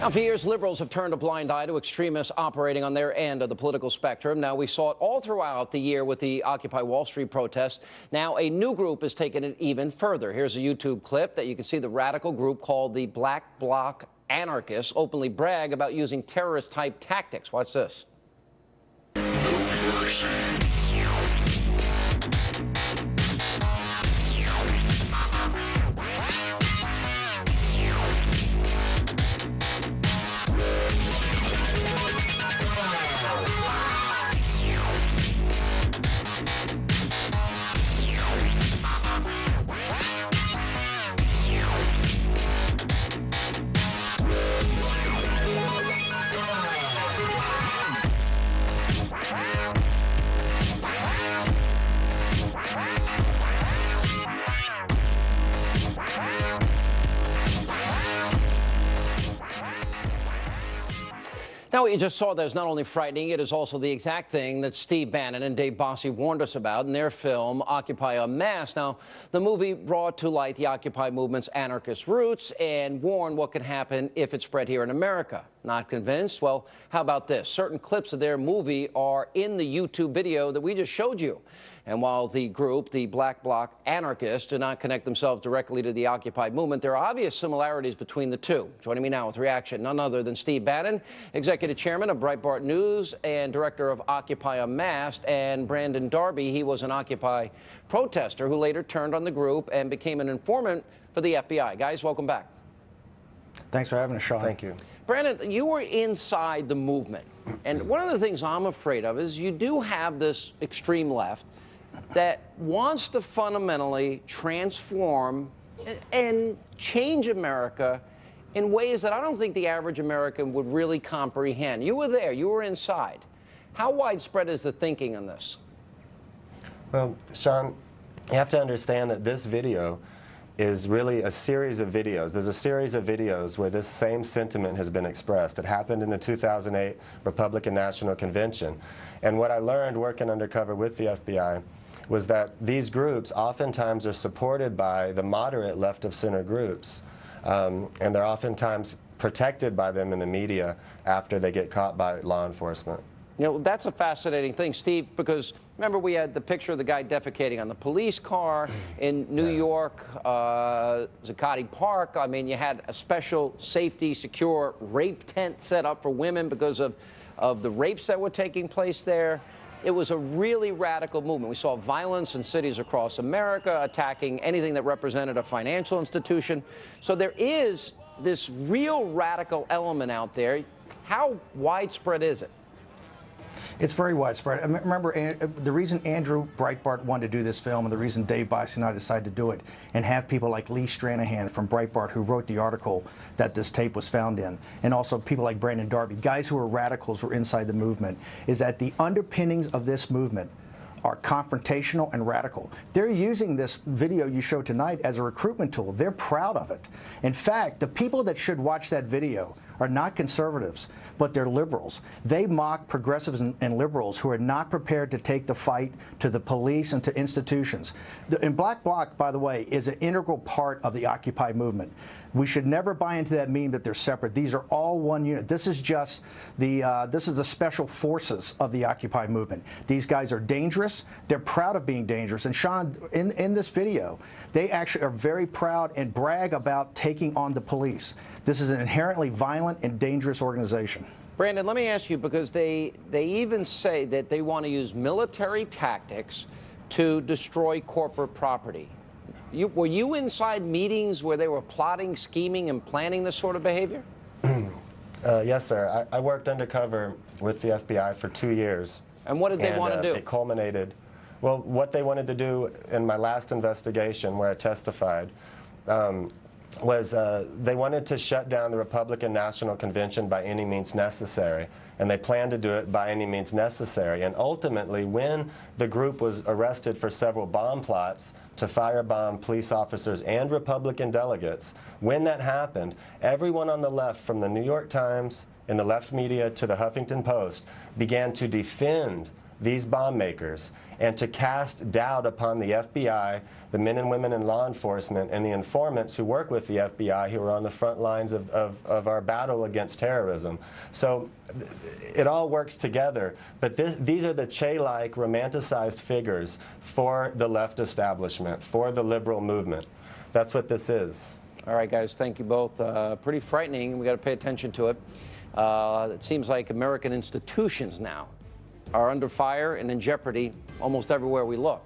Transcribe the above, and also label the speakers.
Speaker 1: Now, for years, liberals have turned a blind eye to extremists operating on their end of the political spectrum. Now, we saw it all throughout the year with the Occupy Wall Street protests. Now, a new group has taken it even further. Here's a YouTube clip that you can see the radical group called the Bloc Anarchists openly brag about using terrorist-type tactics. Watch this. Now, what you just saw there is not only frightening, it is also the exact thing that Steve Bannon and Dave Bossie warned us about in their film, Occupy en Masse. Now, the movie brought to light the Occupy movement's anarchist roots and warned what could happen if it spread here in America. Not convinced? Well, how about this? Certain clips of their movie are in the YouTube video that we just showed you. And while the group, the Bloc Anarchists, do not connect themselves directly to the Occupy movement, there are obvious similarities between the two. Joining me now with reaction, none other than Steve Bannon, Executive Chairman of Breitbart News and Director of Occupy en Masse, and Brandon Darby. He was an Occupy protester who later turned on the group and became an informant for the FBI. Guys, welcome back.
Speaker 2: Thanks for having us, Sean.
Speaker 3: Thank you.
Speaker 1: Brandon, you were inside the movement. And one of the things I'm afraid of is you do have this extreme left that wants to fundamentally transform and change America in ways that I don't think the average American would really comprehend. You were there. You were inside. How widespread is the thinking on this?
Speaker 3: Well, Sean, you have to understand that this video is really a series of videos. There's a series of videos where this same sentiment has been expressed. It happened in the 2008 Republican National Convention. And what I learned working undercover with the FBI was that these groups oftentimes are supported by the moderate left-of-center groups. And they're oftentimes protected by them in the media after they get caught by law enforcement.
Speaker 1: You know, that's a fascinating thing, Steve, because remember we had the picture of the guy defecating on the police car in New York, Zuccotti Park. I mean, you had a special safety, secure rape tent set up for women because of the rapes that were taking place there. It was a really radical movement. We saw violence in cities across America, attacking anything that represented a financial institution. So there is this real radical element out there. How widespread is it?
Speaker 2: It's very widespread. I mean, remember, the reason Andrew Breitbart wanted to do this film and the reason Dave Bossie and I decided to do it and have people like Lee Stranahan from Breitbart, who wrote the article that this tape was found in, and also people like Brandon Darby, guys who are radicals who are inside the movement, is that the underpinnings of this movement are confrontational and radical. They're using this video you showed tonight as a recruitment tool. They're proud of it. In fact, the people that should watch that video are not conservatives, but they're liberals. They mock progressives and liberals who are not prepared to take the fight to the police and to institutions. And Black Bloc, by the way, is an integral part of the Occupy movement. We should never buy into that meme that they're separate. These are all one unit. This is just the special forces of the Occupy movement. These guys are dangerous. They're proud of being dangerous. And Sean, in this video, they actually are very proud and brag about taking on the police. This is an inherently violent and dangerous organization.
Speaker 1: Brandon, let me ask you, because they even say that they want to use military tactics to destroy corporate property. Were you inside meetings where they were plotting, scheming, and planning this sort of behavior?
Speaker 3: Yes, sir. I worked undercover with the FBI for 2 years.
Speaker 1: And what did they want to do?
Speaker 3: It culminated. Well, what they wanted to do in my last investigation where I testified was they wanted to shut down the Republican National Convention by any means necessary. And they planned to do it by any means necessary. And ultimately, when the group was arrested for several bomb plots to firebomb police officers and Republican delegates, when that happened, everyone on the left, from the New York Times and the left media to the Huffington Post, began to defend these bomb makers and to cast doubt upon the FBI, the men and women in law enforcement, and the informants who work with the FBI who are on the front lines of our battle against terrorism. So it all works together, but these are the Che-like romanticized figures for the left establishment, for the liberal movement. That's what this is.
Speaker 1: All right, guys, thank you both. Pretty frightening. We got to pay attention to it. It seems like American institutions now are under fire and in jeopardy almost everywhere we look.